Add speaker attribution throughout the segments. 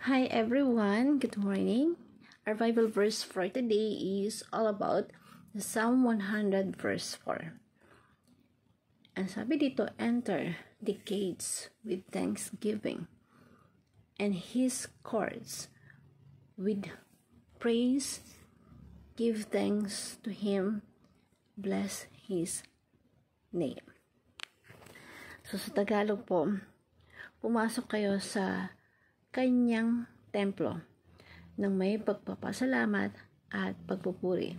Speaker 1: Hi everyone, good morning. Our Bible verse for today is all about Psalm 100 verse 4. Ang sabi dito, enter the gates with thanksgiving and his courts with praise. Give thanks to him, bless his name. So sa Tagalog po, pumasok kayo sa kanyang templo ng may pagpapasalamat at pagpupuri.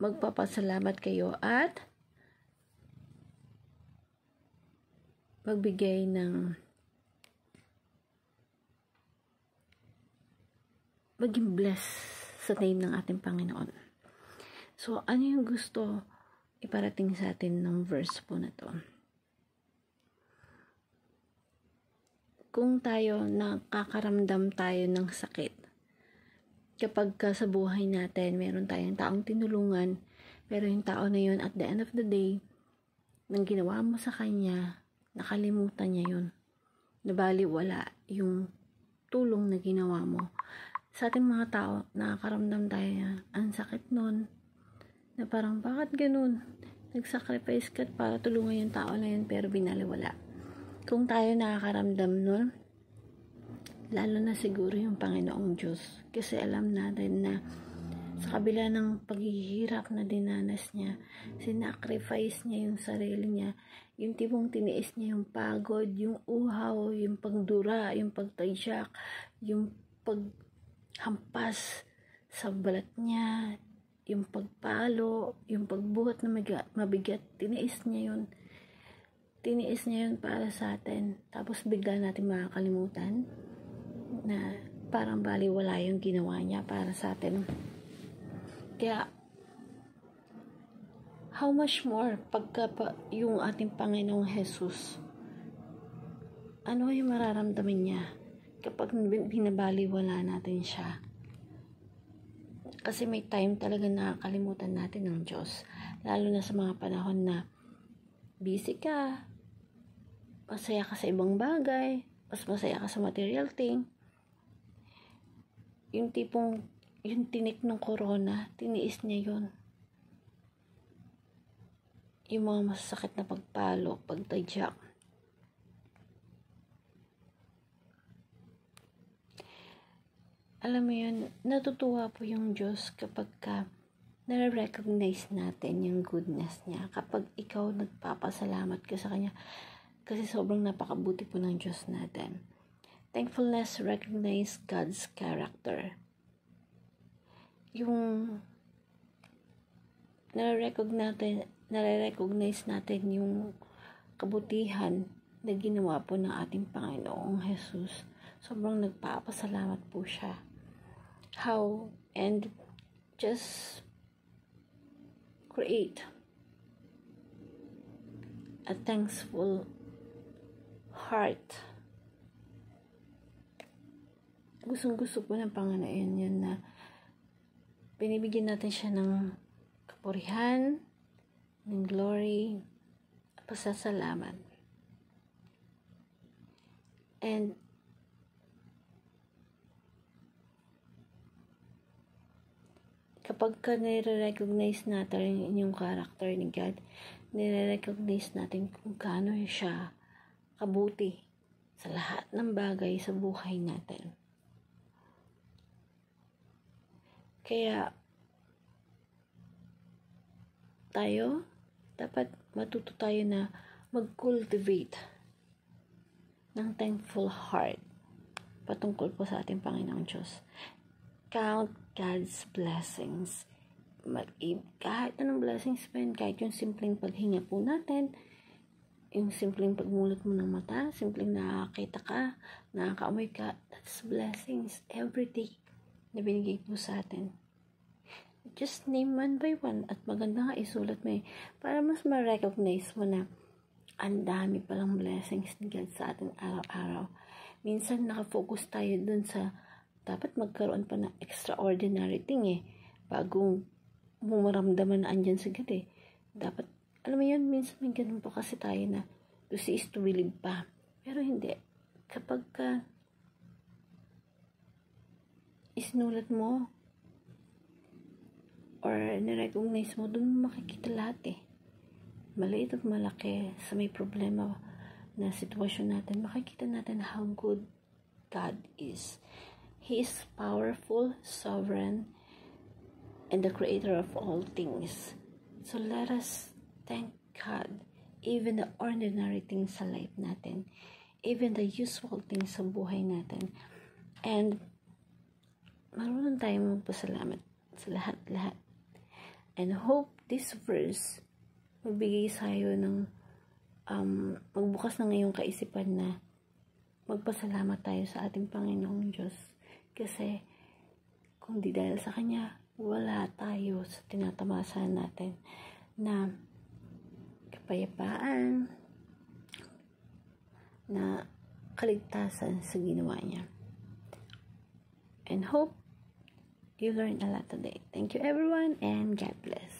Speaker 1: Magpapasalamat kayo at magbigay ng maging bless sa name ng ating Panginoon. So, ano yung gusto iparating sa atin ng verse po na to? Kung tayo nakakaramdam tayo ng sakit, kapag sa buhay natin, meron tayong taong tinulungan, pero yung tao na yun, at the end of the day, nang ginawa mo sa kanya, nakalimutan niya yun. Nabaliwala yung tulong na ginawa mo. Sa ating mga tao, nakakaramdam tayo na ang sakit nun, na parang bakit ganun? Nag-sacrifice ka para tulungan yung tao na yun, pero binaliwala. Kung tayo nakakaramdam nun, lalo na siguro yung Panginoong Diyos. Kasi alam natin na sa kabila ng paghihirap na dinanas niya, sinacrifice niya yung sarili niya, yung tipong tiniis niya yung pagod, yung uhaw, yung pagdura, yung pagtadyak, yung paghampas sa balat niya, yung pagpalo, yung pagbuhat na mabigat, tiniis niya yun. Tiniis niya yun para sa atin. Tapos bigla natin makakalimutan na parang baliwala yung ginawa niya para sa atin. Kaya, how much more pagka yung ating Panginoong Jesus, ano yung mararamdaman niya kapag binabaliwala natin siya? Kasi may time talaga nakakalimutan natin ng Diyos. Lalo na sa mga panahon na busy ka, masaya ka sa ibang bagay, mas masaya ka sa material thing. Yung tipong, yung tinik ng corona, tiniis niya yun. Yung mga masasakit na pagpalo, pagtadyak. Alam mo yun, natutuwa po yung Diyos kapag nare-recognize natin yung goodness niya. Kapag ikaw nagpapasalamat ka sa Kanya, kasi sobrang napakabuti po ng Diyos natin. Thankfulness recognize God's character. Yung nare-recognize natin yung kabutihan na ginawa po ng ating Panginoong Jesus. Sobrang nagpapasalamat po siya. How and just create a thankful heart. Gustong-gusto po ng Panginoon yun na binibigyan natin siya ng kapurihan, ng glory, pasasalamat. And kapag nire-recognize natin yung character ni God, nire-recognize natin kung gaano siya kabuti sa lahat ng bagay sa buhay natin. Kaya tayo, dapat matuto tayo na mag-cultivate ng thankful heart patungkol po sa ating Panginoong Diyos. Count God's blessings. Kahit anong blessings pa yun, kahit yung simpleng paghinga po natin, yung simpleng pagmulat mo ng mata, simpleng nakakita ka, nakakaamoy ka, that's blessings every day na binigay po sa atin. Just name one by one, at maganda nga isulat mo para mas ma-recognize mo na ang dami palang blessings ni God sa atin araw-araw. Minsan nakafocus tayo dun sa dapat magkaroon pa ng extraordinary thing bago mo maramdaman na andyan sa God Dapat, alam mo yun, minsan may ganun po kasi tayo na to see is to believe pa. Pero hindi. Kapag ka isinulat mo or nirecognize mo, doon mo makikita lahat eh. Maliit at malaki sa may problema na sitwasyon natin, makikita natin how good God is. He is powerful, sovereign, and the creator of all things. So let us thank God, even the ordinary things sa life natin, even the usual things sa buhay natin. And marunong tayong magpasalamat sa lahat-lahat. And hope this verse magbigay sa'yo ng magbukas ng iyong kaisipan na magpasalamat tayo sa ating Panginoong Diyos. Kasi kung di dahil sa Kanya, wala tayo sa tinatamasan natin na kapayapaan, na kaligtasan sa ginawa niya. And hope you learned a lot today. Thank you everyone and God bless.